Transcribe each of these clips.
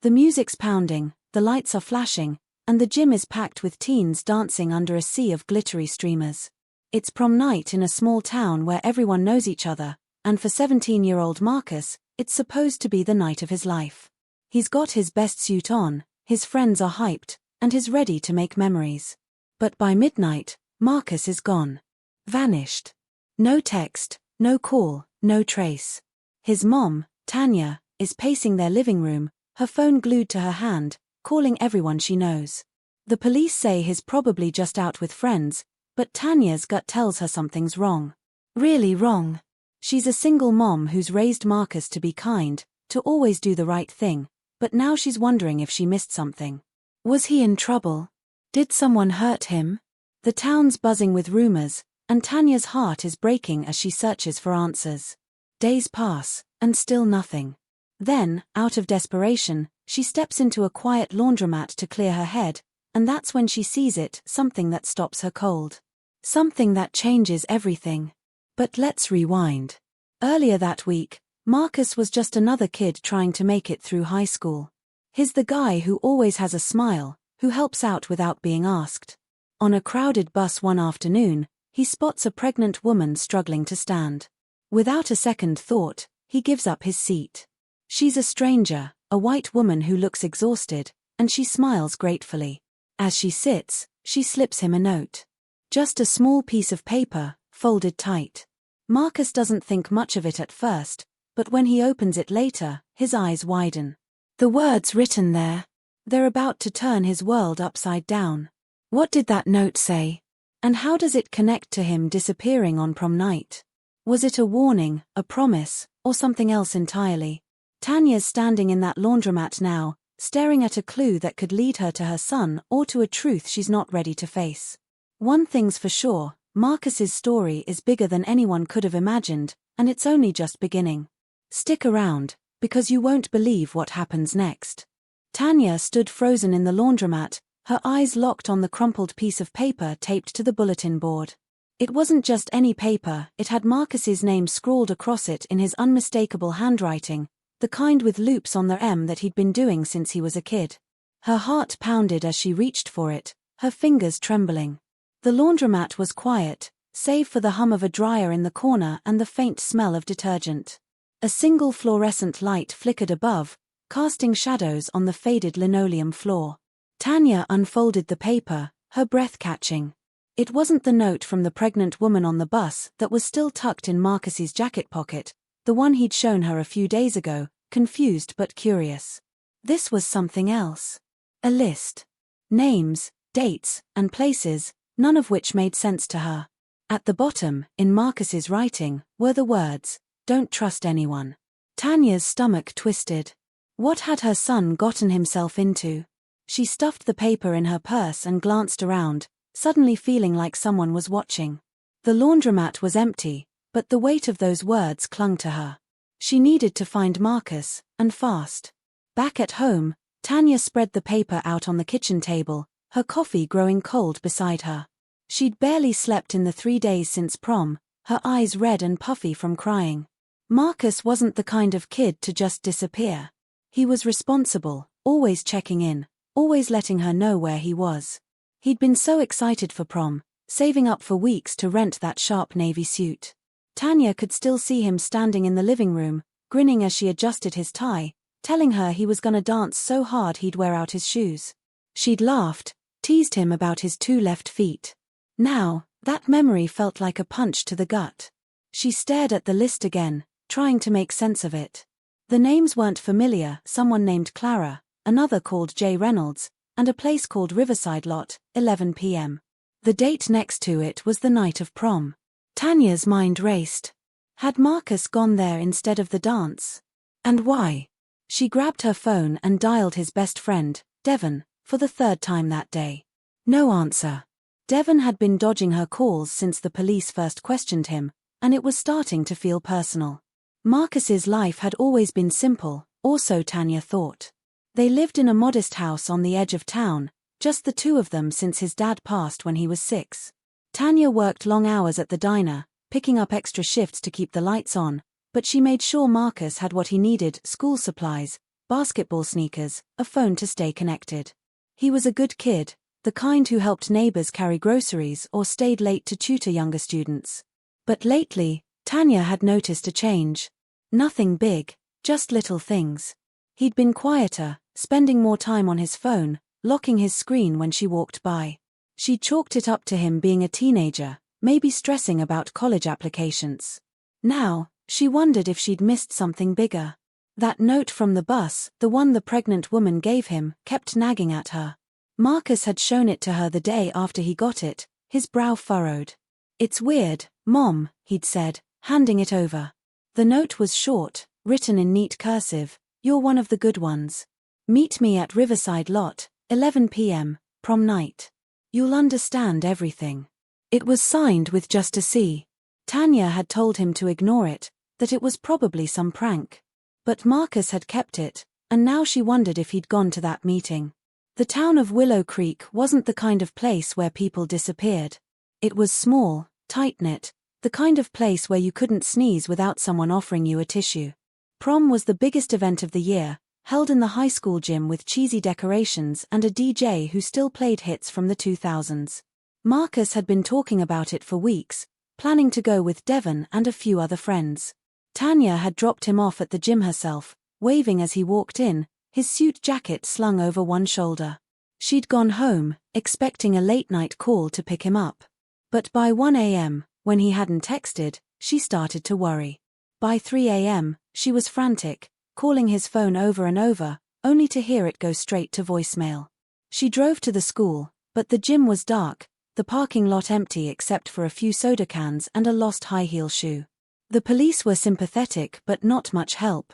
The music's pounding, the lights are flashing, and the gym is packed with teens dancing under a sea of glittery streamers. It's prom night in a small town where everyone knows each other, and for 17-year-old Marcus, it's supposed to be the night of his life. He's got his best suit on, his friends are hyped, and he's ready to make memories. But by midnight, Marcus is gone. Vanished. No text, no call, no trace. His mom, Tanya, is pacing their living room, her phone glued to her hand, calling everyone she knows. The police say he's probably just out with friends, but Tanya's gut tells her something's wrong. Really wrong. She's a single mom who's raised Marcus to be kind, to always do the right thing, but now she's wondering if she missed something. Was he in trouble? Did someone hurt him? The town's buzzing with rumors, and Tanya's heart is breaking as she searches for answers. Days pass, and still nothing. Then, out of desperation, she steps into a quiet laundromat to clear her head, and that's when she sees it, something that stops her cold. Something that changes everything. But let's rewind. Earlier that week, Marcus was just another kid trying to make it through high school. He's the guy who always has a smile, who helps out without being asked. On a crowded bus one afternoon, he spots a pregnant woman struggling to stand. Without a second thought, he gives up his seat. She's a stranger, a white woman who looks exhausted, and she smiles gratefully. As she sits, she slips him a note. Just a small piece of paper, folded tight. Marcus doesn't think much of it at first, but when he opens it later, his eyes widen. The words written there. They're about to turn his world upside down. What did that note say? And how does it connect to him disappearing on prom night? Was it a warning, a promise, or something else entirely? Tanya's standing in that laundromat now, staring at a clue that could lead her to her son or to a truth she's not ready to face. One thing's for sure, Marcus's story is bigger than anyone could have imagined, and it's only just beginning. Stick around, because you won't believe what happens next. Tanya stood frozen in the laundromat, her eyes locked on the crumpled piece of paper taped to the bulletin board. It wasn't just any paper, it had Marcus's name scrawled across it in his unmistakable handwriting, the kind with loops on the M that he'd been doing since he was a kid. Her heart pounded as she reached for it, her fingers trembling. The laundromat was quiet, save for the hum of a dryer in the corner and the faint smell of detergent. A single fluorescent light flickered above, casting shadows on the faded linoleum floor. Tanya unfolded the paper, her breath catching. It wasn't the note from the pregnant woman on the bus that was still tucked in Marcus's jacket pocket, the one he'd shown her a few days ago, confused but curious. This was something else. A list. Names, dates, and places, none of which made sense to her. At the bottom, in Marcus's writing, were the words, "Don't trust anyone." Tanya's stomach twisted. What had her son gotten himself into? She stuffed the paper in her purse and glanced around, suddenly feeling like someone was watching. The laundromat was empty, but the weight of those words clung to her. She needed to find Marcus, and fast. Back at home, Tanya spread the paper out on the kitchen table, her coffee growing cold beside her. She'd barely slept in the 3 days since prom, her eyes red and puffy from crying. Marcus wasn't the kind of kid to just disappear. He was responsible, always checking in, always letting her know where he was. He'd been so excited for prom, saving up for weeks to rent that sharp navy suit. Tanya could still see him standing in the living room, grinning as she adjusted his tie, telling her he was gonna dance so hard he'd wear out his shoes. She'd laughed, teased him about his 2 left feet. Now, that memory felt like a punch to the gut. She stared at the list again, trying to make sense of it. The names weren't familiar, someone named Clara, another called J. Reynolds, and a place called Riverside Lot, 11 p.m. The date next to it was the night of prom. Tanya's mind raced. Had Marcus gone there instead of the dance? And why? She grabbed her phone and dialed his best friend, Devon, for the 3rd time that day. No answer. Devon had been dodging her calls since the police first questioned him, and it was starting to feel personal. Marcus's life had always been simple, or so Tanya thought. They lived in a modest house on the edge of town, just the 2 of them since his dad passed when he was 6. Tanya worked long hours at the diner, picking up extra shifts to keep the lights on, but she made sure Marcus had what he needed, school supplies, basketball sneakers, a phone to stay connected. He was a good kid, the kind who helped neighbors carry groceries or stayed late to tutor younger students. But lately, Tanya had noticed a change. Nothing big, just little things. He'd been quieter, spending more time on his phone, locking his screen when she walked by. She chalked it up to him being a teenager, maybe stressing about college applications. Now, she wondered if she'd missed something bigger. That note from the bus, the one the pregnant woman gave him, kept nagging at her. Marcus had shown it to her the day after he got it, his brow furrowed. "It's weird, Mom," he'd said, handing it over. The note was short, written in neat cursive, "You're one of the good ones. Meet me at Riverside Lot, 11 p.m., prom night. You'll understand everything." It was signed with just a C. Tanya had told him to ignore it, that it was probably some prank. But Marcus had kept it, and now she wondered if he'd gone to that meeting. The town of Willow Creek wasn't the kind of place where people disappeared. It was small, tight-knit, the kind of place where you couldn't sneeze without someone offering you a tissue. Prom was the biggest event of the year, held in the high school gym with cheesy decorations and a DJ who still played hits from the 2000s. Marcus had been talking about it for weeks, planning to go with Devon and a few other friends. Tanya had dropped him off at the gym herself, waving as he walked in, his suit jacket slung over one shoulder. She'd gone home, expecting a late-night call to pick him up. But by 1 a.m., when he hadn't texted, she started to worry. By 3 a.m., she was frantic, calling his phone over and over, only to hear it go straight to voicemail. She drove to the school, but the gym was dark, the parking lot empty except for a few soda cans and a lost high-heel shoe. The police were sympathetic but not much help.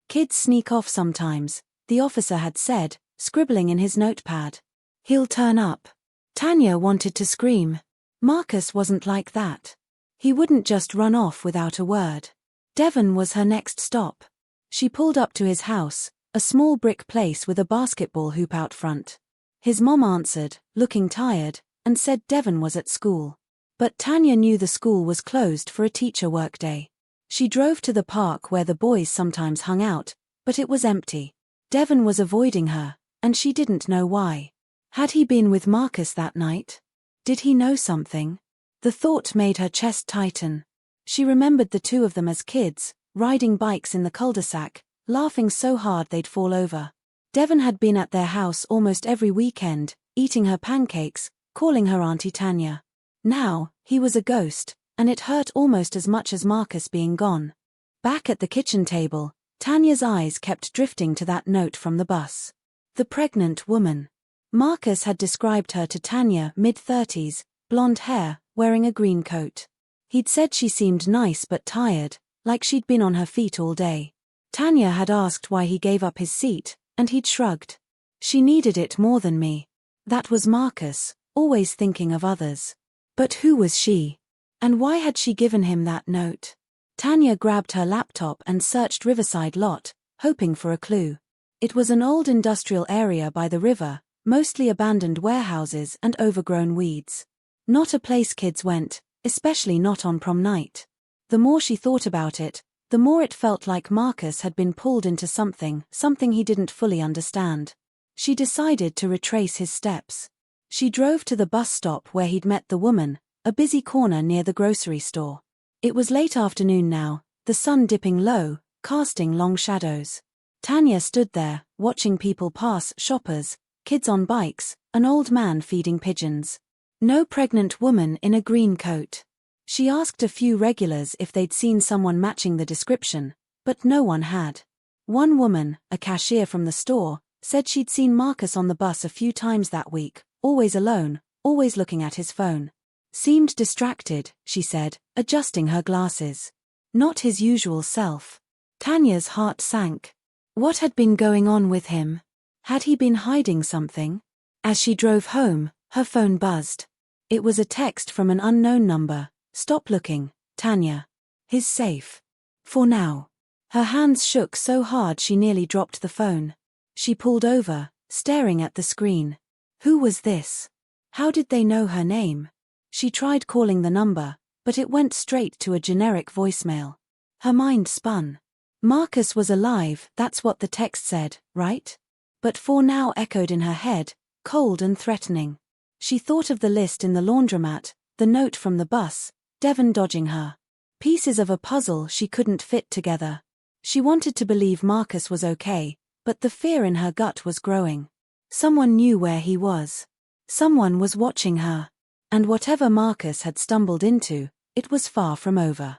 "Kids sneak off sometimes," the officer had said, scribbling in his notepad. "He'll turn up." Tanya wanted to scream. Marcus wasn't like that. He wouldn't just run off without a word. Devon was her next stop. She pulled up to his house, a small brick place with a basketball hoop out front. His mom answered, looking tired, and said Devon was at school. But Tanya knew the school was closed for a teacher workday. She drove to the park where the boys sometimes hung out, but it was empty. Devon was avoiding her, and she didn't know why. Had he been with Marcus that night? Did he know something? The thought made her chest tighten. She remembered the two of them as kids, riding bikes in the cul-de-sac, laughing so hard they'd fall over. Devon had been at their house almost every weekend, eating her pancakes, calling her Auntie Tanya. Now, he was a ghost, and it hurt almost as much as Marcus being gone. Back at the kitchen table, Tanya's eyes kept drifting to that note from the bus. The pregnant woman. Marcus had described her to Tanya, mid-30s, blonde hair, wearing a green coat. He'd said she seemed nice but tired, like she'd been on her feet all day. Tanya had asked why he gave up his seat, and he'd shrugged. "She needed it more than me." That was Marcus, always thinking of others. But who was she? And why had she given him that note? Tanya grabbed her laptop and searched Riverside Lot, hoping for a clue. It was an old industrial area by the river, mostly abandoned warehouses and overgrown weeds. Not a place kids went, especially not on prom night. The more she thought about it, the more it felt like Marcus had been pulled into something he didn't fully understand. She decided to retrace his steps. She drove to the bus stop where he'd met the woman, a busy corner near the grocery store. It was late afternoon now, the sun dipping low, casting long shadows. Tanya stood there, watching people pass, shoppers, kids on bikes, an old man feeding pigeons. No pregnant woman in a green coat. She asked a few regulars if they'd seen someone matching the description, but no one had. One woman, a cashier from the store, said she'd seen Marcus on the bus a few times that week, always alone, always looking at his phone. Seemed distracted, she said, adjusting her glasses. Not his usual self. Tanya's heart sank. What had been going on with him? Had he been hiding something? As she drove home, her phone buzzed. It was a text from an unknown number. "Stop looking, Tanya. He's safe. For now." Her hands shook so hard she nearly dropped the phone. She pulled over, staring at the screen. Who was this? How did they know her name? She tried calling the number, but it went straight to a generic voicemail. Her mind spun. Marcus was alive, that's what the text said, right? But for now echoed in her head, cold and threatening. She thought of the list in the laundromat, the note from the bus, Devon dodging her. Pieces of a puzzle she couldn't fit together. She wanted to believe Marcus was okay, but the fear in her gut was growing. Someone knew where he was. Someone was watching her. And whatever Marcus had stumbled into, it was far from over.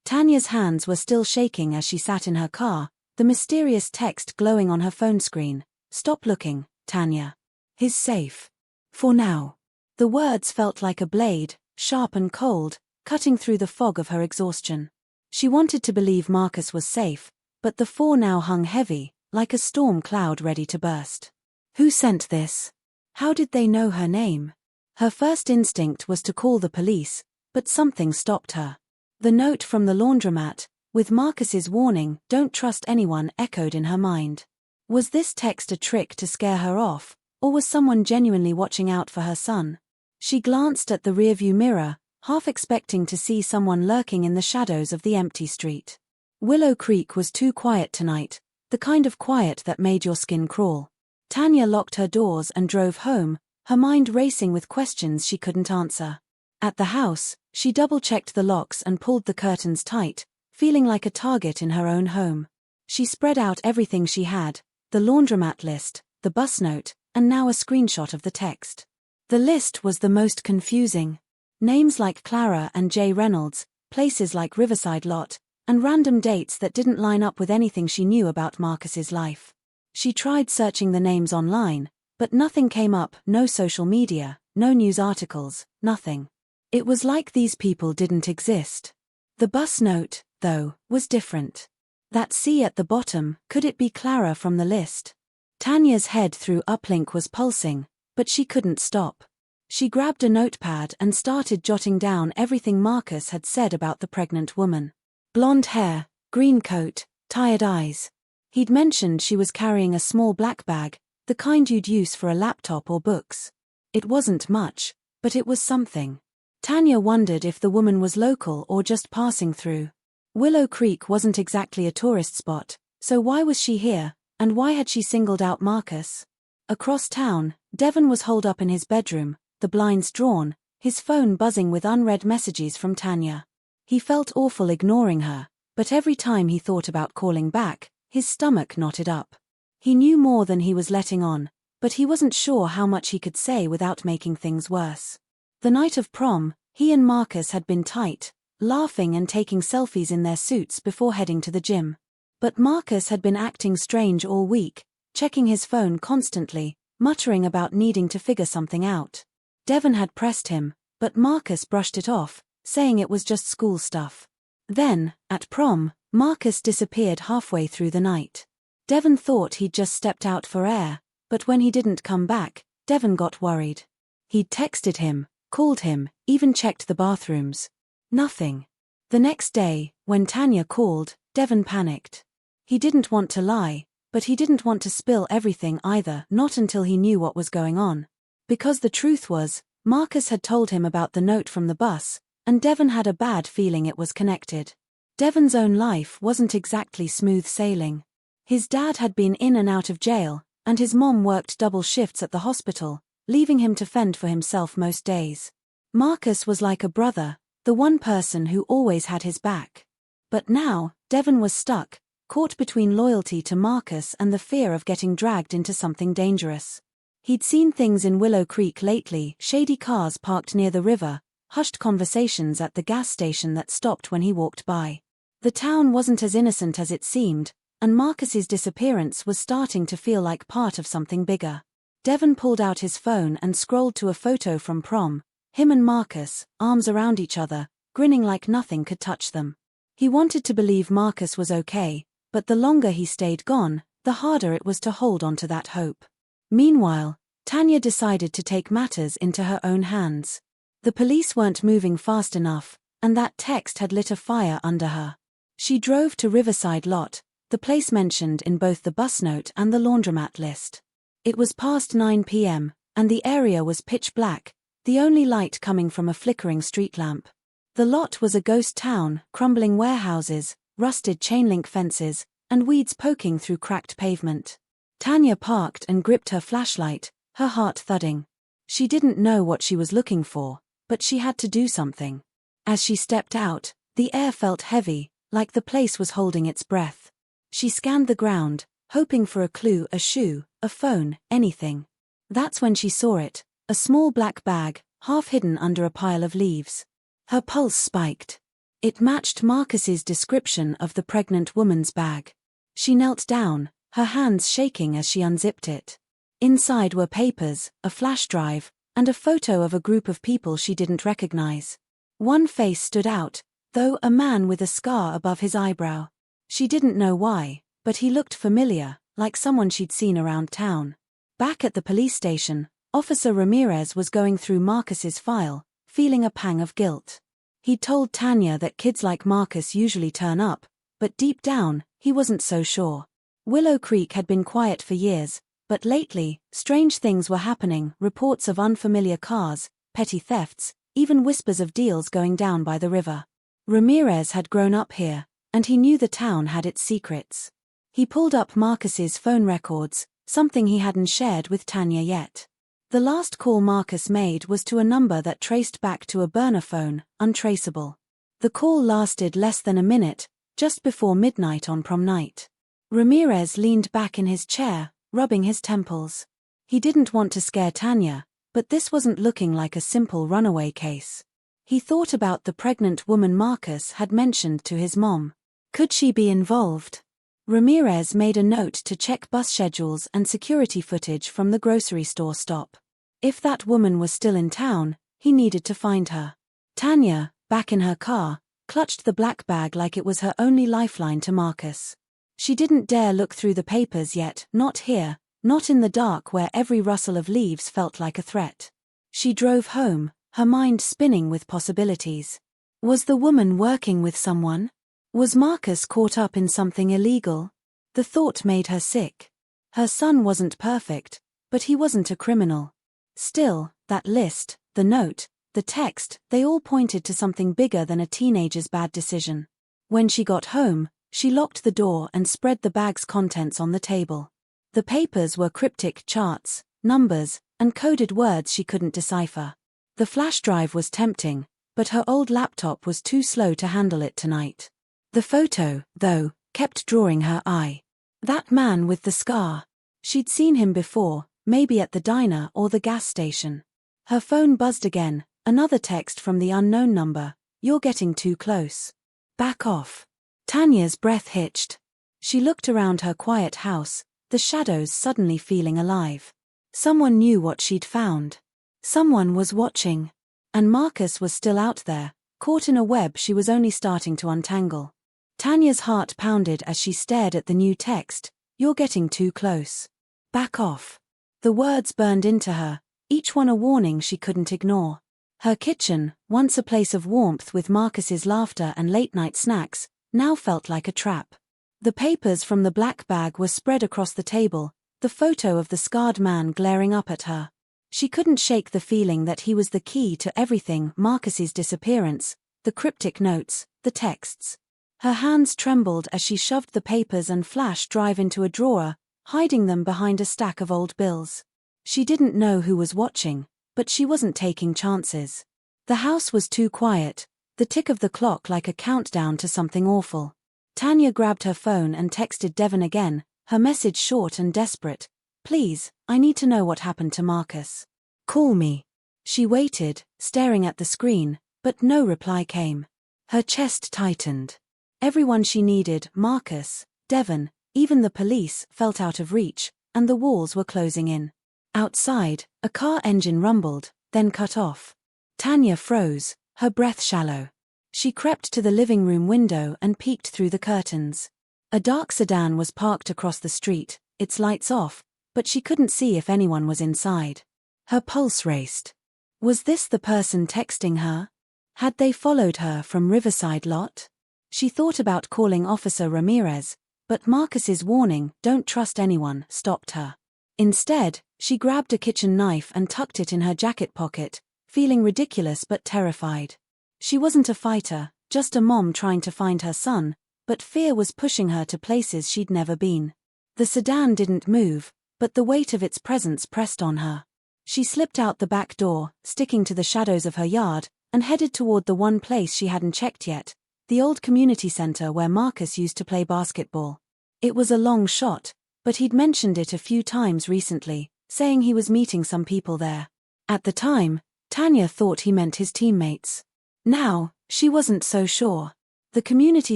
Tanya's hands were still shaking as she sat in her car, the mysterious text glowing on her phone screen. "Stop looking, Tanya. He's safe. For now." The words felt like a blade, sharp and cold, cutting through the fog of her exhaustion. She wanted to believe Marcus was safe, but the "for now" hung heavy, like a storm cloud ready to burst. Who sent this? How did they know her name? Her first instinct was to call the police, but something stopped her. The note from the laundromat, with Marcus's warning, "Don't trust anyone," echoed in her mind. Was this text a trick to scare her off, or was someone genuinely watching out for her son? She glanced at the rearview mirror, half expecting to see someone lurking in the shadows of the empty street. Willow Creek was too quiet tonight, the kind of quiet that made your skin crawl. Tanya locked her doors and drove home, her mind racing with questions she couldn't answer. At the house, she double-checked the locks and pulled the curtains tight, feeling like a target in her own home. She spread out everything she had, the laundromat list, the bus note, and now a screenshot of the text. The list was the most confusing. Names like Clara and Jay Reynolds, places like Riverside Lot, and random dates that didn't line up with anything she knew about Marcus's life. She tried searching the names online, but nothing came up, no social media, no news articles, nothing. It was like these people didn't exist. The bus note, though, was different. That C at the bottom, could it be Clara from the list? Tanya's head through uplink was pulsing, but she couldn't stop. She grabbed a notepad and started jotting down everything Marcus had said about the pregnant woman. Blonde hair, green coat, tired eyes. He'd mentioned she was carrying a small black bag, the kind you'd use for a laptop or books. It wasn't much, but it was something. Tanya wondered if the woman was local or just passing through. Willow Creek wasn't exactly a tourist spot, so why was she here, and why had she singled out Marcus? Across town, Devon was holed up in his bedroom, the blinds drawn, his phone buzzing with unread messages from Tanya. He felt awful ignoring her, but every time he thought about calling back, his stomach knotted up. He knew more than he was letting on, but he wasn't sure how much he could say without making things worse. The night of prom, he and Marcus had been tight, laughing and taking selfies in their suits before heading to the gym. But Marcus had been acting strange all week, checking his phone constantly, muttering about needing to figure something out. Devon had pressed him, but Marcus brushed it off, saying it was just school stuff. Then, at prom, Marcus disappeared halfway through the night. Devon thought he'd just stepped out for air, but when he didn't come back, Devon got worried. He'd texted him, called him, even checked the bathrooms. Nothing. The next day, when Tanya called, Devon panicked. He didn't want to lie, but he didn't want to spill everything either, not until he knew what was going on. Because the truth was, Marcus had told him about the note from the bus, and Devon had a bad feeling it was connected. Devon's own life wasn't exactly smooth sailing. His dad had been in and out of jail, and his mom worked double shifts at the hospital, leaving him to fend for himself most days. Marcus was like a brother, the one person who always had his back. But now, Devon was stuck, caught between loyalty to Marcus and the fear of getting dragged into something dangerous. He'd seen things in Willow Creek lately, shady cars parked near the river, hushed conversations at the gas station that stopped when he walked by. The town wasn't as innocent as it seemed, and Marcus's disappearance was starting to feel like part of something bigger. Devon pulled out his phone and scrolled to a photo from prom, him and Marcus, arms around each other, grinning like nothing could touch them. He wanted to believe Marcus was okay, but the longer he stayed gone, the harder it was to hold on to that hope. Meanwhile, Tanya decided to take matters into her own hands. The police weren't moving fast enough, and that text had lit a fire under her. She drove to Riverside Lot, the place mentioned in both the bus note and the laundromat list. It was past 9 p.m., and the area was pitch black, the only light coming from a flickering street lamp. The lot was a ghost town, crumbling warehouses, rusted chain-link fences, and weeds poking through cracked pavement. Tanya parked and gripped her flashlight, her heart thudding. She didn't know what she was looking for, but she had to do something. As she stepped out, the air felt heavy, like the place was holding its breath. She scanned the ground, hoping for a clue, a shoe, a phone, anything. That's when she saw it, a small black bag, half hidden under a pile of leaves. Her pulse spiked. It matched Marcus's description of the pregnant woman's bag. She knelt down, her hands shaking as she unzipped it. Inside were papers, a flash drive, and a photo of a group of people she didn't recognize. One face stood out, though, a man with a scar above his eyebrow. She didn't know why, but he looked familiar, like someone she'd seen around town. Back at the police station, Officer Ramirez was going through Marcus's file, feeling a pang of guilt. He'd told Tanya that kids like Marcus usually turn up, but deep down, he wasn't so sure. Willow Creek had been quiet for years, but lately, strange things were happening, reports of unfamiliar cars, petty thefts, even whispers of deals going down by the river. Ramirez had grown up here, and he knew the town had its secrets. He pulled up Marcus's phone records, something he hadn't shared with Tanya yet. The last call Marcus made was to a number that traced back to a burner phone, untraceable. The call lasted less than a minute, just before midnight on prom night. Ramirez leaned back in his chair, rubbing his temples. He didn't want to scare Tanya, but this wasn't looking like a simple runaway case. He thought about the pregnant woman Marcus had mentioned to his mom. Could she be involved? Ramirez made a note to check bus schedules and security footage from the grocery store stop. If that woman was still in town, he needed to find her. Tanya, back in her car, clutched the black bag like it was her only lifeline to Marcus. She didn't dare look through the papers yet, not here, not in the dark where every rustle of leaves felt like a threat. She drove home, her mind spinning with possibilities. Was the woman working with someone? Was Marcus caught up in something illegal? The thought made her sick. Her son wasn't perfect, but he wasn't a criminal. Still, that list, the note, the text, they all pointed to something bigger than a teenager's bad decision. When she got home, she locked the door and spread the bag's contents on the table. The papers were cryptic charts, numbers, and coded words she couldn't decipher. The flash drive was tempting, but her old laptop was too slow to handle it tonight. The photo, though, kept drawing her eye. That man with the scar. She'd seen him before, maybe at the diner or the gas station. Her phone buzzed again, another text from the unknown number. "You're getting too close. Back off." Tanya's breath hitched. She looked around her quiet house, the shadows suddenly feeling alive. Someone knew what she'd found. Someone was watching. And Marcus was still out there, caught in a web she was only starting to untangle. Tanya's heart pounded as she stared at the new text. "You're getting too close. Back off." The words burned into her, each one a warning she couldn't ignore. Her kitchen, once a place of warmth with Marcus's laughter and late-night snacks, now felt like a trap. The papers from the black bag were spread across the table, the photo of the scarred man glaring up at her. She couldn't shake the feeling that he was the key to everything: Marcus's disappearance, the cryptic notes, the texts. Her hands trembled as she shoved the papers and flash drive into a drawer, hiding them behind a stack of old bills. She didn't know who was watching, but she wasn't taking chances. The house was too quiet, the tick of the clock like a countdown to something awful. Tanya grabbed her phone and texted Devon again, her message short and desperate. "Please, I need to know what happened to Marcus. Call me." She waited, staring at the screen, but no reply came. Her chest tightened. Everyone she needed, Marcus, Devon, even the police, felt out of reach, and the walls were closing in. Outside, a car engine rumbled, then cut off. Tanya froze, her breath shallow. She crept to the living room window and peeked through the curtains. A dark sedan was parked across the street, its lights off, but she couldn't see if anyone was inside. Her pulse raced. Was this the person texting her? Had they followed her from Riverside Lot? She thought about calling Officer Ramirez, but Marcus's warning, "Don't trust anyone," stopped her. Instead, she grabbed a kitchen knife and tucked it in her jacket pocket, feeling ridiculous but terrified. She wasn't a fighter, just a mom trying to find her son, but fear was pushing her to places she'd never been. The sedan didn't move, but the weight of its presence pressed on her. She slipped out the back door, sticking to the shadows of her yard, and headed toward the one place she hadn't checked yet, the old community center where Marcus used to play basketball. It was a long shot, but he'd mentioned it a few times recently, saying he was meeting some people there. At the time, Tanya thought he meant his teammates. Now, she wasn't so sure. The community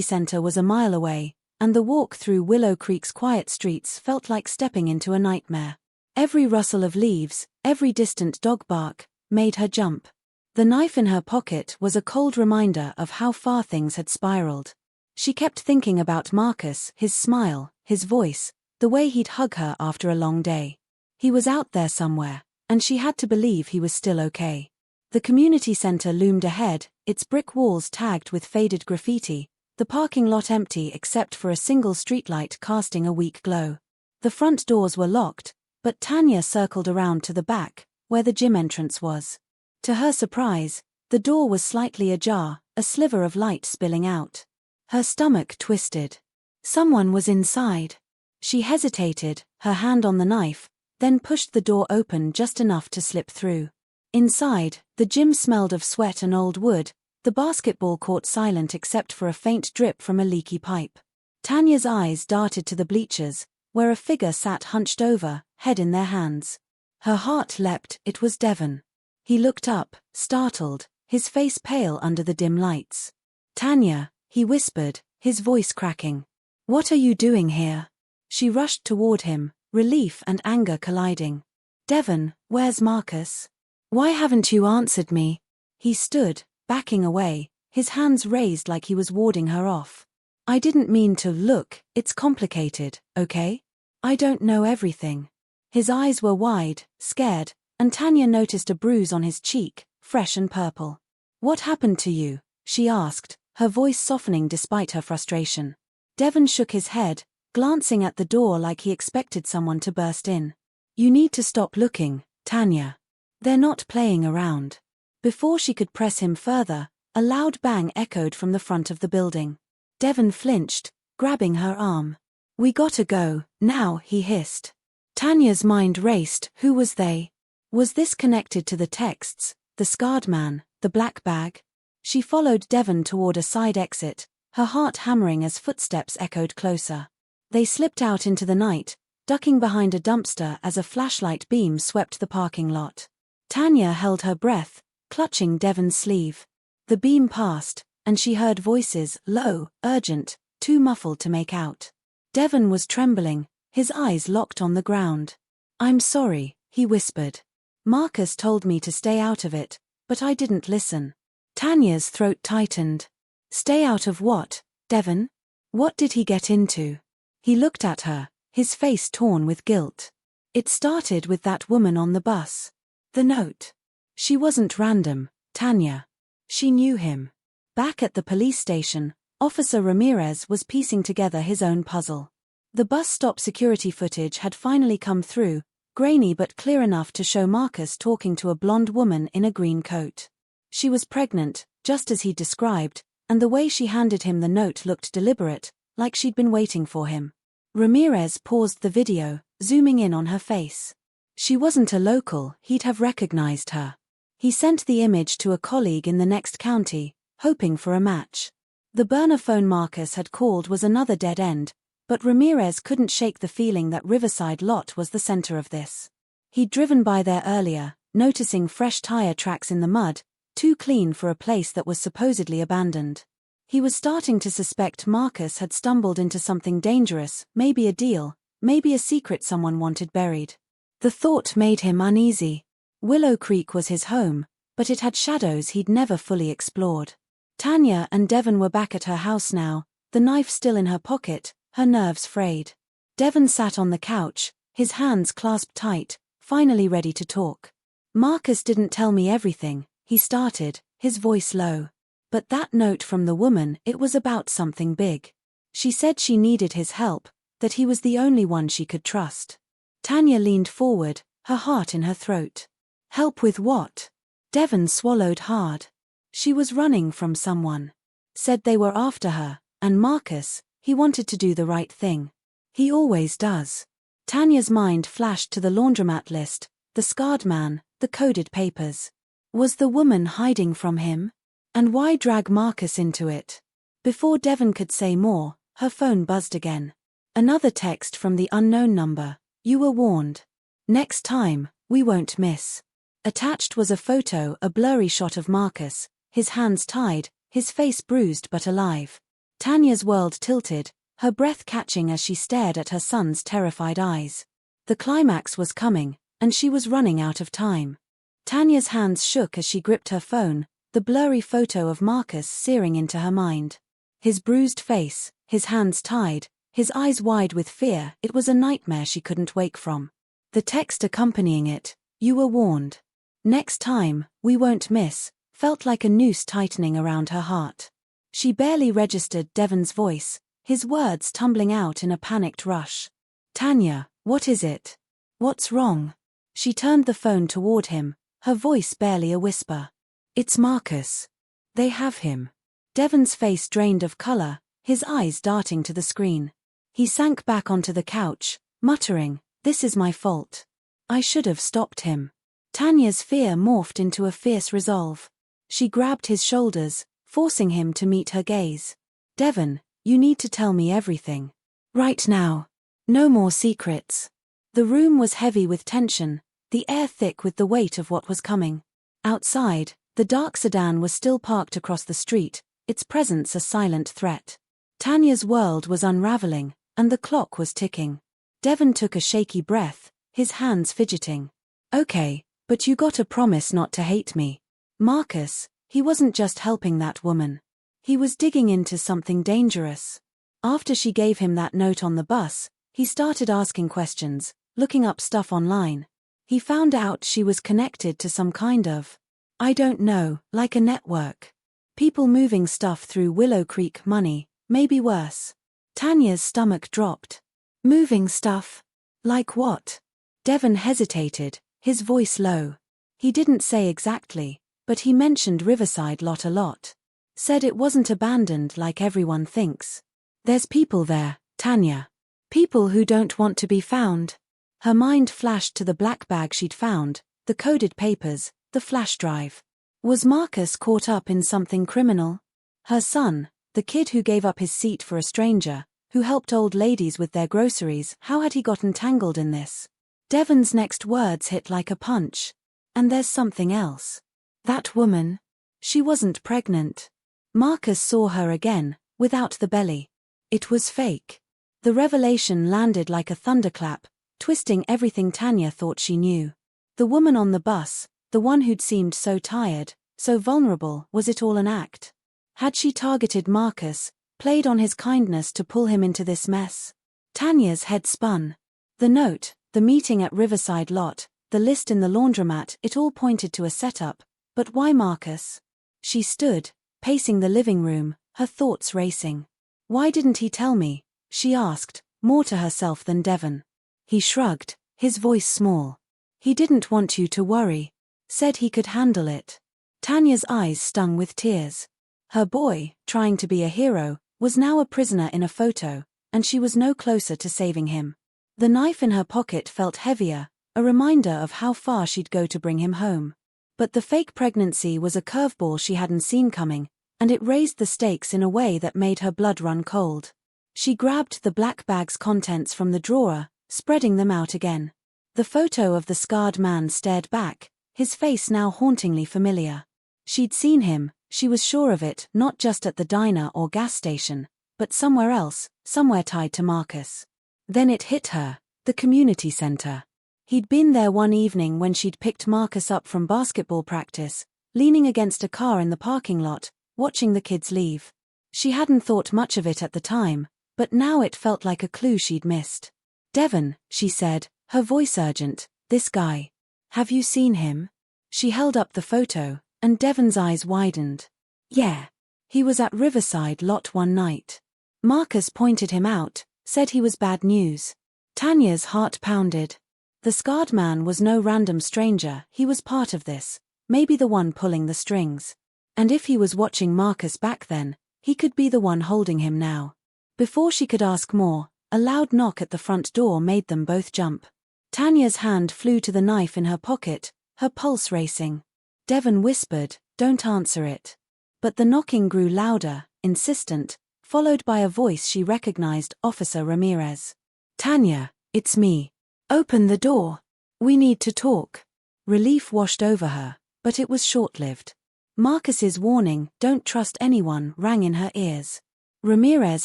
center was a mile away, and the walk through Willow Creek's quiet streets felt like stepping into a nightmare. Every rustle of leaves, every distant dog bark, made her jump. The knife in her pocket was a cold reminder of how far things had spiraled. She kept thinking about Marcus, his smile, his voice, the way he'd hug her after a long day. He was out there somewhere, and she had to believe he was still okay. The community center loomed ahead, its brick walls tagged with faded graffiti, the parking lot empty except for a single streetlight casting a weak glow. The front doors were locked, but Tanya circled around to the back, where the gym entrance was. To her surprise, the door was slightly ajar, a sliver of light spilling out. Her stomach twisted. Someone was inside. She hesitated, her hand on the knife, then pushed the door open just enough to slip through. Inside, the gym smelled of sweat and old wood, the basketball court silent except for a faint drip from a leaky pipe. Tanya's eyes darted to the bleachers, where a figure sat hunched over, head in their hands. Her heart leapt. It was Devon. He looked up, startled, his face pale under the dim lights. "Tanya," he whispered, his voice cracking. "What are you doing here?" She rushed toward him, relief and anger colliding. "Devon, where's Marcus? Why haven't you answered me?" He stood, backing away, his hands raised like he was warding her off. "I didn't mean to. Look, it's complicated, okay? I don't know everything." His eyes were wide, scared, and Tanya noticed a bruise on his cheek, fresh and purple. "What happened to you?" she asked, her voice softening despite her frustration. Devon shook his head, glancing at the door like he expected someone to burst in. "You need to stop looking, Tanya. They're not playing around." Before she could press him further, a loud bang echoed from the front of the building. Devon flinched, grabbing her arm. "We gotta go, now," he hissed. Tanya's mind raced. Who was they? Was this connected to the texts, the scarred man, the black bag? She followed Devon toward a side exit, her heart hammering as footsteps echoed closer. They slipped out into the night, ducking behind a dumpster as a flashlight beam swept the parking lot. Tanya held her breath, clutching Devon's sleeve. The beam passed, and she heard voices, low, urgent, too muffled to make out. Devon was trembling, his eyes locked on the ground. "I'm sorry," he whispered. "Marcus told me to stay out of it, but I didn't listen." Tanya's throat tightened. "Stay out of what, Devon? What did he get into?" He looked at her, his face torn with guilt. "It started with that woman on the bus. The note. She wasn't random, Tanya. She knew him." Back at the police station, Officer Ramirez was piecing together his own puzzle. The bus stop security footage had finally come through, grainy but clear enough to show Marcus talking to a blonde woman in a green coat. She was pregnant, just as he described, and the way she handed him the note looked deliberate, like she'd been waiting for him. Ramirez paused the video, zooming in on her face. She wasn't a local, he'd have recognized her. He sent the image to a colleague in the next county, hoping for a match. The burner phone Marcus had called was another dead end, but Ramirez couldn't shake the feeling that Riverside Lot was the center of this. He'd driven by there earlier, noticing fresh tire tracks in the mud, too clean for a place that was supposedly abandoned. He was starting to suspect Marcus had stumbled into something dangerous, maybe a deal, maybe a secret someone wanted buried. The thought made him uneasy. Willow Creek was his home, but it had shadows he'd never fully explored. Tanya and Devon were back at her house now, the knife still in her pocket, her nerves frayed. Devon sat on the couch, his hands clasped tight, finally ready to talk. "Marcus didn't tell me everything," he started, his voice low. "But that note from the woman, it was about something big. She said she needed his help, that he was the only one she could trust." Tanya leaned forward, her heart in her throat. "Help with what?" Devon swallowed hard. "She was running from someone. Said they were after her, And Marcus, he wanted to do the right thing. He always does. Tanya's mind flashed to the laundromat list, the scarred man, the coded papers. Was the woman hiding from him? And why drag Marcus into it? Before Devon could say more, her phone buzzed again. Another text from the unknown number. You were warned. Next time, we won't miss. Attached was a photo, a blurry shot of Marcus, his hands tied, his face bruised but alive. Tanya's world tilted, her breath catching as she stared at her son's terrified eyes. The climax was coming, and she was running out of time. Tanya's hands shook as she gripped her phone, the blurry photo of Marcus searing into her mind. His bruised face, his hands tied, his eyes wide with fear, it was a nightmare she couldn't wake from. The text accompanying it, you were warned. Next time, we won't miss, felt like a noose tightening around her heart. She barely registered Devon's voice, his words tumbling out in a panicked rush. Tanya, what is it? What's wrong? She turned the phone toward him, her voice barely a whisper. It's Marcus. They have him. Devon's face drained of color, his eyes darting to the screen. He sank back onto the couch, muttering, this is my fault. I should have stopped him. Tanya's fear morphed into a fierce resolve. She grabbed his shoulders, forcing him to meet her gaze. Devon, you need to tell me everything. Right now. No more secrets. The room was heavy with tension, the air thick with the weight of what was coming. Outside, the dark sedan was still parked across the street, its presence a silent threat. Tanya's world was unraveling, and the clock was ticking. Devon took a shaky breath, his hands fidgeting. Okay, but you gotta promise not to hate me. Marcus, he wasn't just helping that woman. He was digging into something dangerous. After she gave him that note on the bus, he started asking questions, looking up stuff online. He found out she was connected to some kind of, I don't know, like a network. People moving stuff through Willow Creek money, maybe worse. Tanya's stomach dropped. Moving stuff? Like what? Devon hesitated, his voice low. He didn't say exactly, but he mentioned Riverside Lot a lot. Said it wasn't abandoned like everyone thinks. There's people there, Tanya. People who don't want to be found. Her mind flashed to the black bag she'd found, the coded papers, the flash drive. Was Marcus caught up in something criminal? Her son, the kid who gave up his seat for a stranger, who helped old ladies with their groceries, how had he gotten tangled in this? Devon's next words hit like a punch. And there's something else. That woman. She wasn't pregnant. Marcus saw her again, without the belly. It was fake. The revelation landed like a thunderclap, twisting everything Tanya thought she knew. The woman on the bus, the one who'd seemed so tired, so vulnerable, was it all an act? Had she targeted Marcus, played on his kindness to pull him into this mess? Tanya's head spun. The note, the meeting at Riverside Lot, the list in the laundromat, it all pointed to a setup. But why Marcus? She stood, pacing the living room, her thoughts racing. Why didn't he tell me? She asked, more to herself than Devon. He shrugged, his voice small. He didn't want you to worry. Said he could handle it. Tanya's eyes stung with tears. Her boy, trying to be a hero, was now a prisoner in a photo, and she was no closer to saving him. The knife in her pocket felt heavier, a reminder of how far she'd go to bring him home. But the fake pregnancy was a curveball she hadn't seen coming, and it raised the stakes in a way that made her blood run cold. She grabbed the black bag's contents from the drawer, spreading them out again. The photo of the scarred man stared back, his face now hauntingly familiar. She'd seen him, she was sure of it, not just at the diner or gas station, but somewhere else, somewhere tied to Marcus. Then it hit her, the community center. He'd been there one evening when she'd picked Marcus up from basketball practice, leaning against a car in the parking lot, watching the kids leave. She hadn't thought much of it at the time, but now it felt like a clue she'd missed. Devon, she said, her voice urgent, this guy. Have you seen him? She held up the photo, and Devon's eyes widened. Yeah. He was at Riverside Lot one night. Marcus pointed him out, said he was bad news. Tanya's heart pounded. The scarred man was no random stranger, he was part of this, maybe the one pulling the strings. And if he was watching Marcus back then, He could be the one holding him now. Before she could ask more, a loud knock at the front door made them both jump. Tanya's hand flew to the knife in her pocket, her pulse racing. Devon whispered, "Don't answer it." But the knocking grew louder, insistent, followed by a voice she recognized, Officer Ramirez. "Tanya, it's me. Open the door. We need to talk." Relief washed over her, but it was short-lived. Marcus's warning, "Don't trust anyone," rang in her ears. Ramirez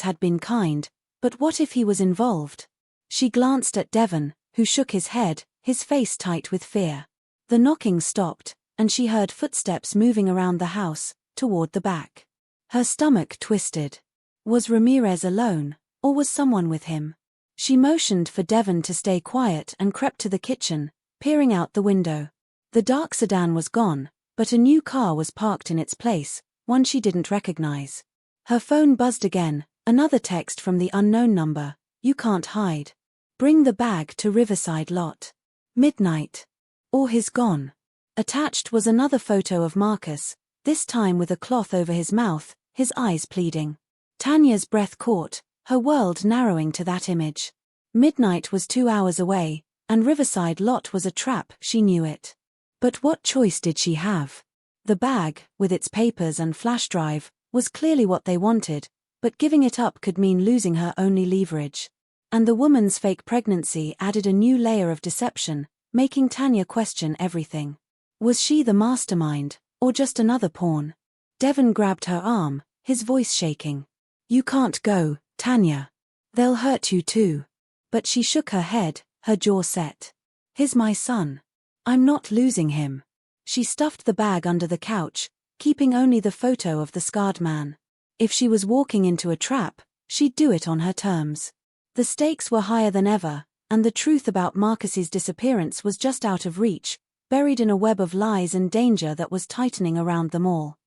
had been kind, but what if he was involved? She glanced at Devon, who shook his head, his face tight with fear. The knocking stopped, and she heard footsteps moving around the house, toward the back. Her stomach twisted. Was Ramirez alone, or was someone with him? She motioned for Devon to stay quiet and crept to the kitchen, peering out the window. The dark sedan was gone, but a new car was parked in its place, one she didn't recognize. Her phone buzzed again, another text from the unknown number, "You can't hide. Bring the bag to Riverside Lot. Midnight. Or he's gone." Attached was another photo of Marcus, this time with a cloth over his mouth, his eyes pleading. Tanya's breath caught, her world narrowing to that image. Midnight was 2 hours away, and Riverside Lot was a trap, she knew it. But what choice did she have? The bag, with its papers and flash drive, was clearly what they wanted, but giving it up could mean losing her only leverage. And the woman's fake pregnancy added a new layer of deception, making Tanya question everything. Was she the mastermind, or just another pawn? Devon grabbed her arm, his voice shaking. "You can't go, Tanya. They'll hurt you too." But she shook her head, her jaw set. "He's my son. I'm not losing him." She stuffed the bag under the couch, keeping only the photo of the scarred man. If she was walking into a trap, she'd do it on her terms. The stakes were higher than ever, and the truth about Marcus's disappearance was just out of reach, buried in a web of lies and danger that was tightening around them all.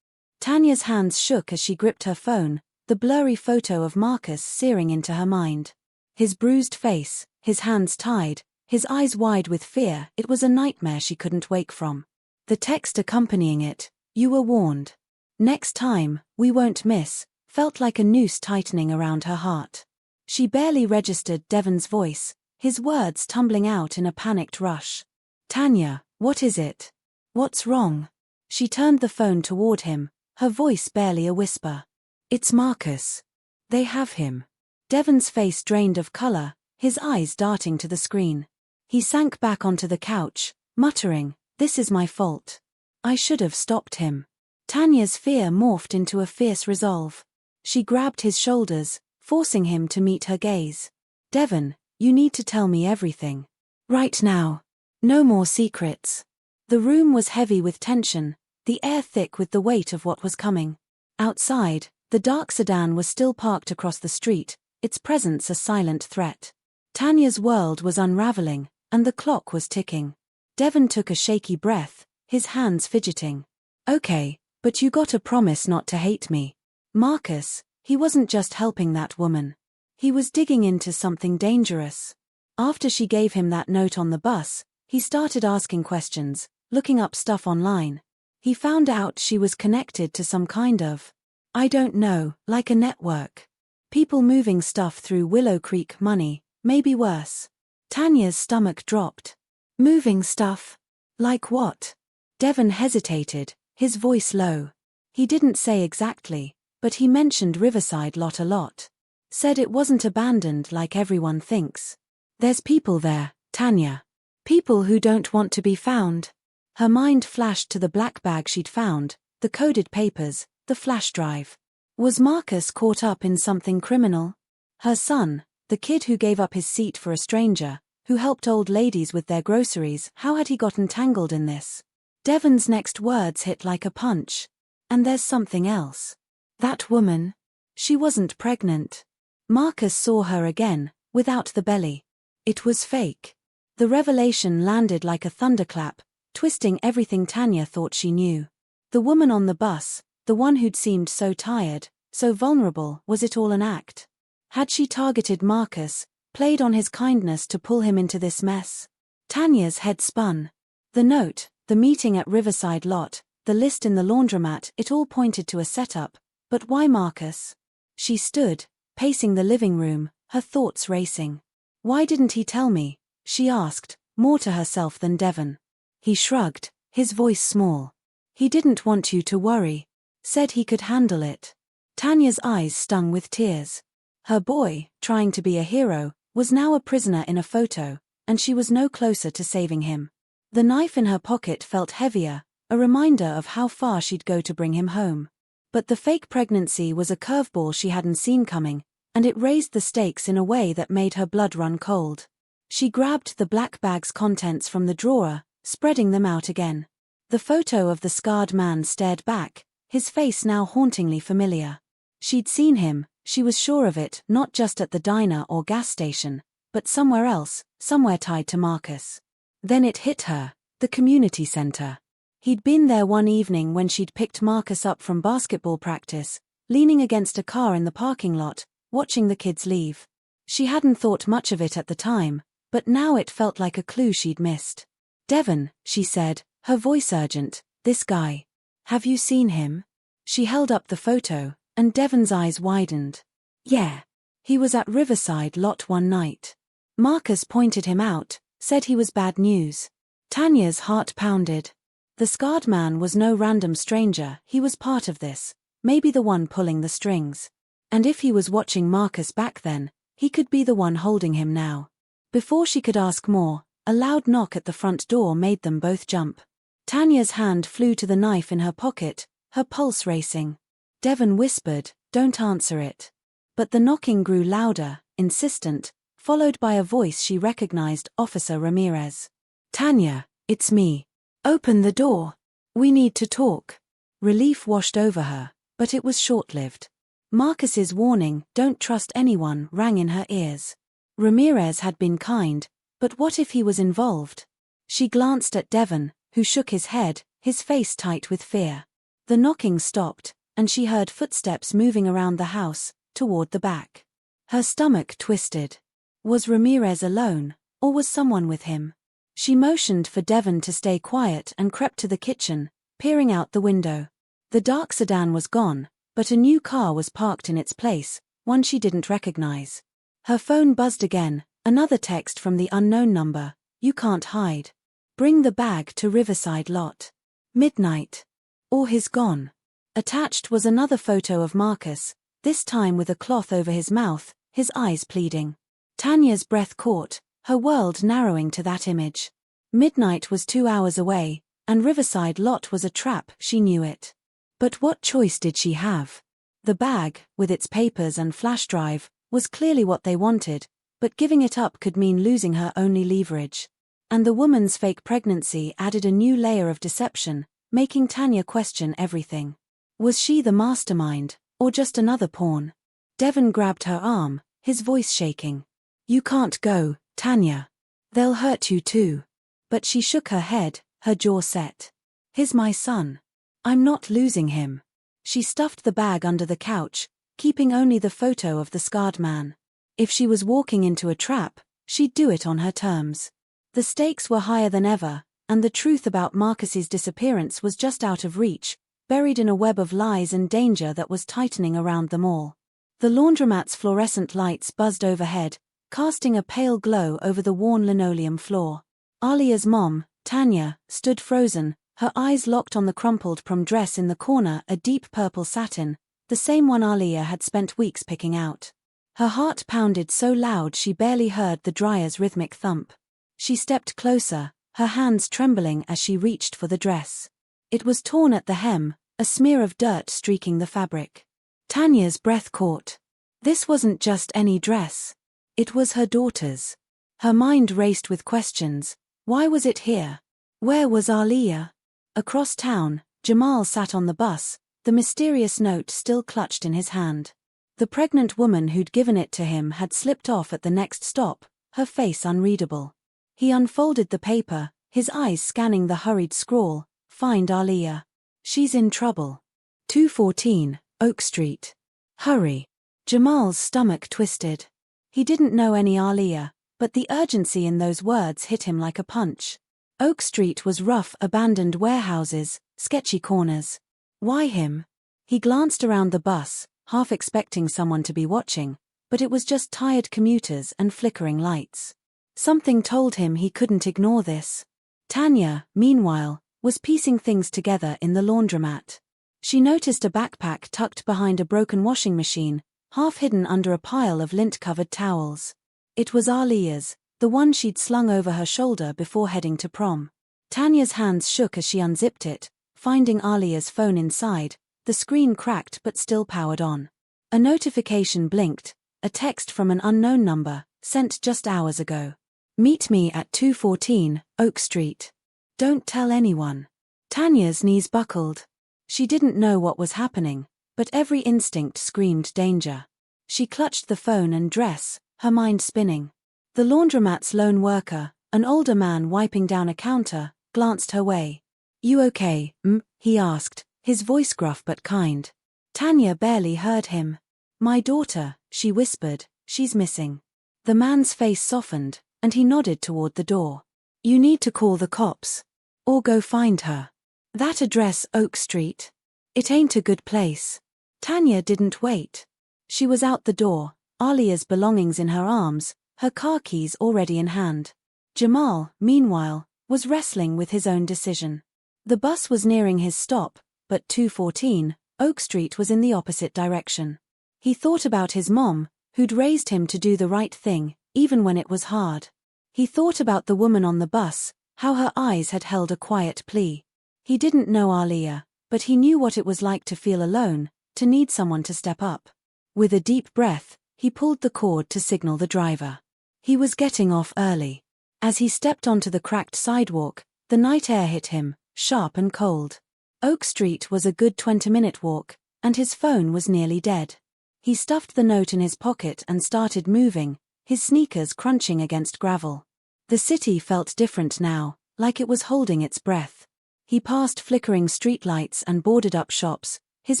Tanya's hands shook as she gripped her phone, the blurry photo of Marcus searing into her mind. His bruised face, his hands tied, his eyes wide with fear, it was a nightmare she couldn't wake from. The text accompanying it, "You were warned. Next time, we won't miss," felt like a noose tightening around her heart. She barely registered Devon's voice, his words tumbling out in a panicked rush. "Tanya, what is it? What's wrong?" She turned the phone toward him, her voice barely a whisper. "It's Marcus. They have him." Devon's face drained of color, his eyes darting to the screen. He sank back onto the couch, muttering, "This is my fault. I should have stopped him." Tanya's fear morphed into a fierce resolve. She grabbed his shoulders, forcing him to meet her gaze. "Devon, you need to tell me everything. Right now. No more secrets." The room was heavy with tension, the air thick with the weight of what was coming. Outside, the dark sedan was still parked across the street, its presence a silent threat. Tanya's world was unraveling, and the clock was ticking. Devon took a shaky breath, his hands fidgeting. "Okay, but you gotta promise not to hate me." Marcus, he wasn't just helping that woman. He was digging into something dangerous. After she gave him that note on the bus, he started asking questions, looking up stuff online. He found out she was connected to some kind of, I don't know, like a network. People moving stuff through Willow Creek money, maybe worse. Tanya's stomach dropped. Moving stuff? Like what? Devon hesitated, his voice low. He didn't say exactly, but he mentioned Riverside Lot a lot. Said it wasn't abandoned like everyone thinks. There's people there, Tanya. People who don't want to be found. Her mind flashed to the black bag she'd found, the coded papers, the flash drive. Was Marcus caught up in something criminal? Her son, the kid who gave up his seat for a stranger, who helped old ladies with their groceries, how had he gotten tangled in this? Devon's next words hit like a punch. And there's something else. That woman. She wasn't pregnant. Marcus saw her again, without the belly. It was fake. The revelation landed like a thunderclap, twisting everything Tanya thought she knew. The woman on the bus, the one who'd seemed so tired, so vulnerable, was it all an act? Had she targeted Marcus, played on his kindness to pull him into this mess? Tanya's head spun. The note, the meeting at Riverside Lot, the list in the laundromat, it all pointed to a setup, But why Marcus? She stood, pacing the living room, her thoughts racing. Why didn't he tell me? She asked, more to herself than Devon. He shrugged, his voice small. He didn't want you to worry. Said he could handle it. Tanya's eyes stung with tears. Her boy, trying to be a hero, was now a prisoner in a photo, and she was no closer to saving him. The knife in her pocket felt heavier, a reminder of how far she'd go to bring him home. But the fake pregnancy was a curveball she hadn't seen coming, and it raised the stakes in a way that made her blood run cold. She grabbed the black bag's contents from the drawer, spreading them out again. The photo of the scarred man stared back, his face now hauntingly familiar. She'd seen him, she was sure of it, not just at the diner or gas station, but somewhere else, somewhere tied to Marcus. Then it hit her, the community center. He'd been there one evening when she'd picked Marcus up from basketball practice, leaning against a car in the parking lot, watching the kids leave. She hadn't thought much of it at the time, but now it felt like a clue she'd missed. Devon, she said, her voice urgent, this guy. Have you seen him? She held up the photo, and Devon's eyes widened. Yeah. He was at Riverside Lot one night. Marcus pointed him out, said he was bad news. Tanya's heart pounded. The scarred man was no random stranger, he was part of this, maybe the one pulling the strings. And if he was watching Marcus back then, he could be the one holding him now. Before she could ask more, a loud knock at the front door made them both jump. Tanya's hand flew to the knife in her pocket, her pulse racing. Devon whispered, "Don't answer it." But the knocking grew louder, insistent, followed by a voice she recognized, Officer Ramirez. "Tanya, it's me. Open the door. We need to talk." Relief washed over her, but it was short-lived. Marcus's warning, "Don't trust anyone," rang in her ears. Ramirez had been kind, but what if he was involved? She glanced at Devon, who shook his head, his face tight with fear. The knocking stopped, and she heard footsteps moving around the house, toward the back. Her stomach twisted. Was Ramirez alone, or was someone with him? She motioned for Devon to stay quiet and crept to the kitchen, peering out the window. The dark sedan was gone, but a new car was parked in its place, one she didn't recognize. Her phone buzzed again, another text from the unknown number, "You can't hide. Bring the bag to Riverside Lot. Midnight. Or he's gone." Attached was another photo of Marcus, this time with a cloth over his mouth, his eyes pleading. Tanya's breath caught, her world narrowing to that image. Midnight was 2 hours away, and Riverside Lot was a trap, she knew it. But what choice did she have? The bag, with its papers and flash drive, was clearly what they wanted, but giving it up could mean losing her only leverage. And the woman's fake pregnancy added a new layer of deception, making Tanya question everything. Was she the mastermind, or just another pawn? Devon grabbed her arm, his voice shaking. "You can't go, Tanya. They'll hurt you too." But she shook her head, her jaw set. "He's my son. I'm not losing him." She stuffed the bag under the couch, keeping only the photo of the scarred man. If she was walking into a trap, she'd do it on her terms. The stakes were higher than ever, and the truth about Marcus's disappearance was just out of reach, buried in a web of lies and danger that was tightening around them all. The laundromat's fluorescent lights buzzed overhead, casting a pale glow over the worn linoleum floor. Alia's mom, Tanya, stood frozen, her eyes locked on the crumpled prom dress in the corner, a deep purple satin, the same one Alia had spent weeks picking out. Her heart pounded so loud she barely heard the dryer's rhythmic thump. She stepped closer, her hands trembling as she reached for the dress. It was torn at the hem, a smear of dirt streaking the fabric. Tanya's breath caught. This wasn't just any dress. It was her daughter's. Her mind raced with questions. Why was it here? Where was Alia? Across town, Jamal sat on the bus, the mysterious note still clutched in his hand. The pregnant woman who'd given it to him had slipped off at the next stop, her face unreadable. He unfolded the paper, his eyes scanning the hurried scrawl, "Find Alia. She's in trouble. 214, Oak Street. Hurry." Jamal's stomach twisted. He didn't know any Alia, but the urgency in those words hit him like a punch. Oak Street was rough, abandoned warehouses, sketchy corners. Why him? He glanced around the bus, half expecting someone to be watching, but it was just tired commuters and flickering lights. Something told him he couldn't ignore this. Tanya, meanwhile, was piecing things together in the laundromat. She noticed a backpack tucked behind a broken washing machine, half hidden under a pile of lint-covered towels. It was Aliya's, the one she'd slung over her shoulder before heading to prom. Tanya's hands shook as she unzipped it, finding Aliya's phone inside, the screen cracked but still powered on. A notification blinked, a text from an unknown number, sent just hours ago. "Meet me at 214, Oak Street. Don't tell anyone." Tanya's knees buckled. She didn't know what was happening, but every instinct screamed danger. She clutched the phone and dress, her mind spinning. The laundromat's lone worker, an older man wiping down a counter, glanced her way. "You okay, he asked, his voice gruff but kind. Tanya barely heard him. "My daughter," she whispered, "she's missing." The man's face softened, and he nodded toward the door. "You need to call the cops. Or go find her. That address, Oak Street. It ain't a good place." Tanya didn't wait. She was out the door, Aliya's belongings in her arms, her car keys already in hand. Jamal, meanwhile, was wrestling with his own decision. The bus was nearing his stop, but 214, Oak Street was in the opposite direction. He thought about his mom, who'd raised him to do the right thing, even when it was hard. He thought about the woman on the bus, how her eyes had held a quiet plea. He didn't know Aliya, but he knew what it was like to feel alone, to need someone to step up. With a deep breath, he pulled the cord to signal the driver. He was getting off early. As he stepped onto the cracked sidewalk, the night air hit him, sharp and cold. Oak Street was a good 20-minute walk, and his phone was nearly dead. He stuffed the note in his pocket and started moving, his sneakers crunching against gravel. The city felt different now, like it was holding its breath. He passed flickering streetlights and boarded-up shops, his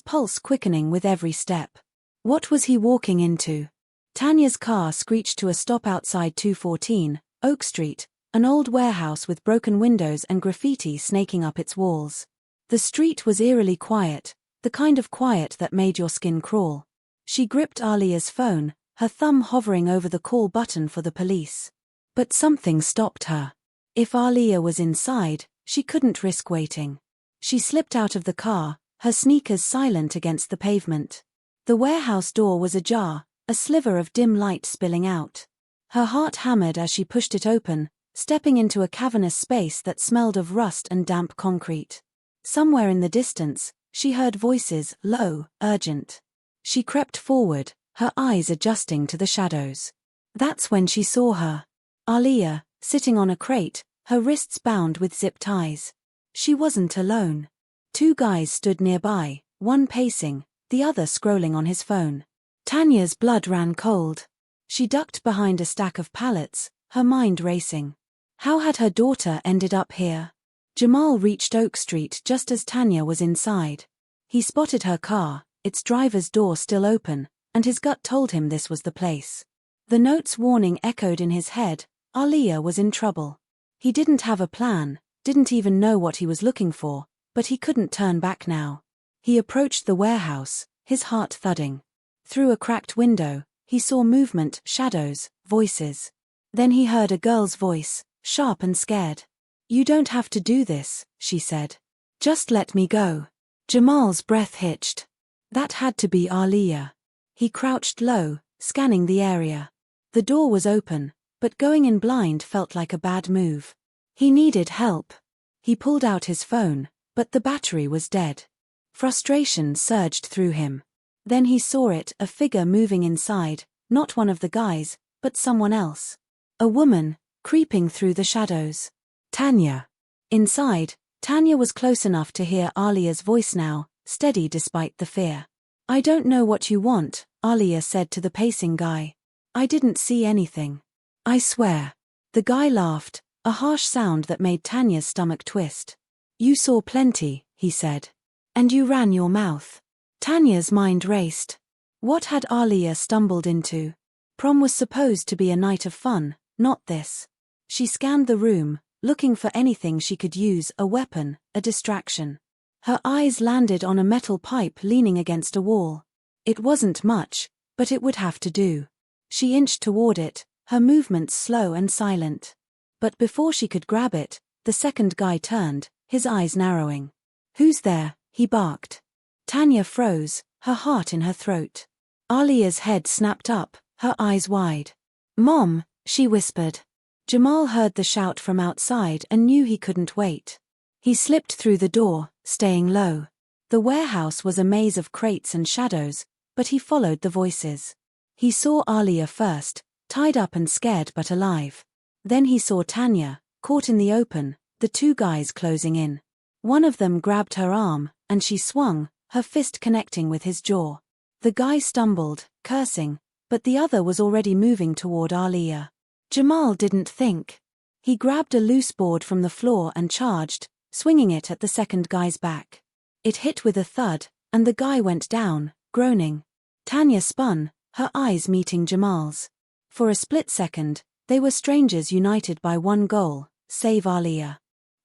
pulse quickening with every step. What was he walking into? Tanya's car screeched to a stop outside 214, Oak Street, an old warehouse with broken windows and graffiti snaking up its walls. The street was eerily quiet, the kind of quiet that made your skin crawl. She gripped Aliya's phone, her thumb hovering over the call button for the police. But something stopped her. If Aliya was inside, she couldn't risk waiting. She slipped out of the car, her sneakers silent against the pavement. The warehouse door was ajar, a sliver of dim light spilling out. Her heart hammered as she pushed it open, stepping into a cavernous space that smelled of rust and damp concrete. Somewhere in the distance, she heard voices, low, urgent. She crept forward, her eyes adjusting to the shadows. That's when she saw her. Aliya, sitting on a crate, her wrists bound with zip ties. She wasn't alone. Two guys stood nearby, one pacing, the other scrolling on his phone. Tanya's blood ran cold. She ducked behind a stack of pallets, her mind racing. How had her daughter ended up here? Jamal reached Oak Street just as Tanya was inside. He spotted her car, its driver's door still open, and his gut told him this was the place. The note's warning echoed in his head, Aliya was in trouble. He didn't have a plan, didn't even know what he was looking for, but he couldn't turn back now. He approached the warehouse, his heart thudding. Through a cracked window, he saw movement, shadows, voices. Then he heard a girl's voice, sharp and scared. "You don't have to do this," she said. "Just let me go." Jamal's breath hitched. That had to be Aliya. He crouched low, scanning the area. The door was open, but going in blind felt like a bad move. He needed help. He pulled out his phone, but the battery was dead. Frustration surged through him. Then he saw it, a figure moving inside, not one of the guys, but someone else. A woman, creeping through the shadows. Tanya. Inside, Tanya was close enough to hear Aliya's voice now, steady despite the fear. "I don't know what you want," Aliya said to the pacing guy. "I didn't see anything. I swear." The guy laughed, a harsh sound that made Tanya's stomach twist. "You saw plenty," he said. "And you ran your mouth." Tanya's mind raced. What had Aliya stumbled into? Prom was supposed to be a night of fun, not this. She scanned the room, looking for anything she could use, a weapon, a distraction. Her eyes landed on a metal pipe leaning against a wall. It wasn't much, but it would have to do. She inched toward it, her movements slow and silent. But before she could grab it, the second guy turned, his eyes narrowing. "Who's there?" he barked. Tanya froze, her heart in her throat. Aliya's head snapped up, her eyes wide. "Mom," she whispered. Jamal heard the shout from outside and knew he couldn't wait. He slipped through the door, staying low. The warehouse was a maze of crates and shadows, but he followed the voices. He saw Aliya first, tied up and scared but alive. Then he saw Tanya, caught in the open, the two guys closing in. One of them grabbed her arm, and she swung, her fist connecting with his jaw. The guy stumbled, cursing, but the other was already moving toward Aliya. Jamal didn't think. He grabbed a loose board from the floor and charged, swinging it at the second guy's back. It hit with a thud, and the guy went down, groaning. Tanya spun, her eyes meeting Jamal's. For a split second, they were strangers united by one goal: save Aliya.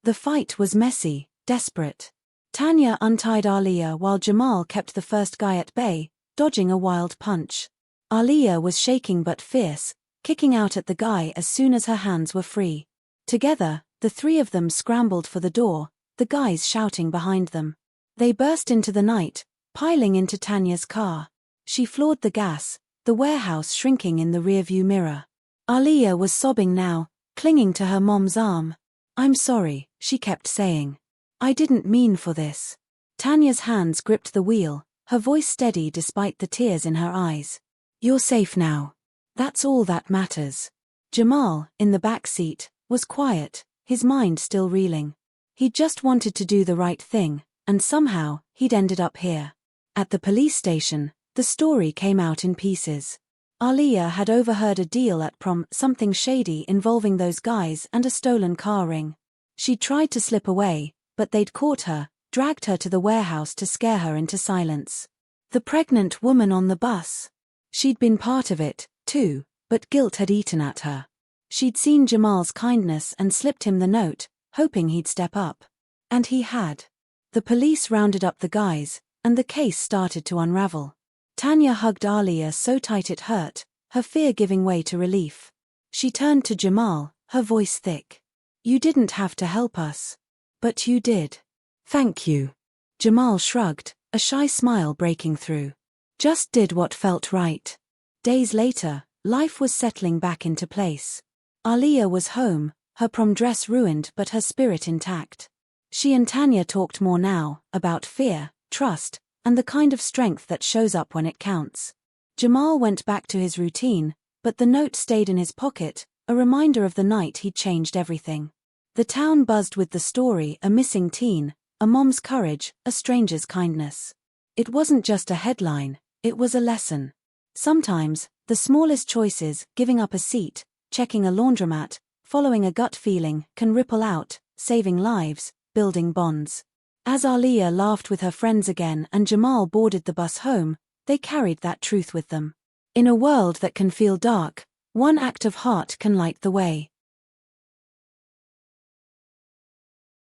The fight was messy, desperate. Tanya untied Aliya while Jamal kept the first guy at bay, dodging a wild punch. Aliya was shaking but fierce, kicking out at the guy as soon as her hands were free. Together, the three of them scrambled for the door, the guys shouting behind them. They burst into the night, piling into Tanya's car. She floored the gas, the warehouse shrinking in the rearview mirror. Aliya was sobbing now, clinging to her mom's arm. "I'm sorry," she kept saying. "I didn't mean for this." Tanya's hands gripped the wheel, her voice steady despite the tears in her eyes. "You're safe now. That's all that matters." Jamal, in the back seat, was quiet, his mind still reeling. He'd just wanted to do the right thing, and somehow, he'd ended up here. At the police station, the story came out in pieces. Aliya had overheard a deal at Prom, something shady involving those guys and a stolen car ring. She tried to slip away, but they'd caught her, dragged her to the warehouse to scare her into silence. The pregnant woman on the bus. She'd been part of it, too, but guilt had eaten at her. She'd seen Jamal's kindness and slipped him the note, hoping he'd step up. And he had. The police rounded up the guys, and the case started to unravel. Tanya hugged Aliya so tight it hurt, her fear giving way to relief. She turned to Jamal, her voice thick. "You didn't have to help us. But you did. Thank you." Jamal shrugged, a shy smile breaking through. "Just did what felt right." Days later, life was settling back into place. Aliya was home, her prom dress ruined but her spirit intact. She and Tanya talked more now, about fear, trust, and the kind of strength that shows up when it counts. Jamal went back to his routine, but the note stayed in his pocket, a reminder of the night he'd changed everything. The town buzzed with the story: a missing teen, a mom's courage, a stranger's kindness. It wasn't just a headline, it was a lesson. Sometimes, the smallest choices, giving up a seat, checking a laundromat, following a gut feeling, can ripple out, saving lives, building bonds. As Aliya laughed with her friends again and Jamal boarded the bus home, they carried that truth with them. In a world that can feel dark, one act of heart can light the way.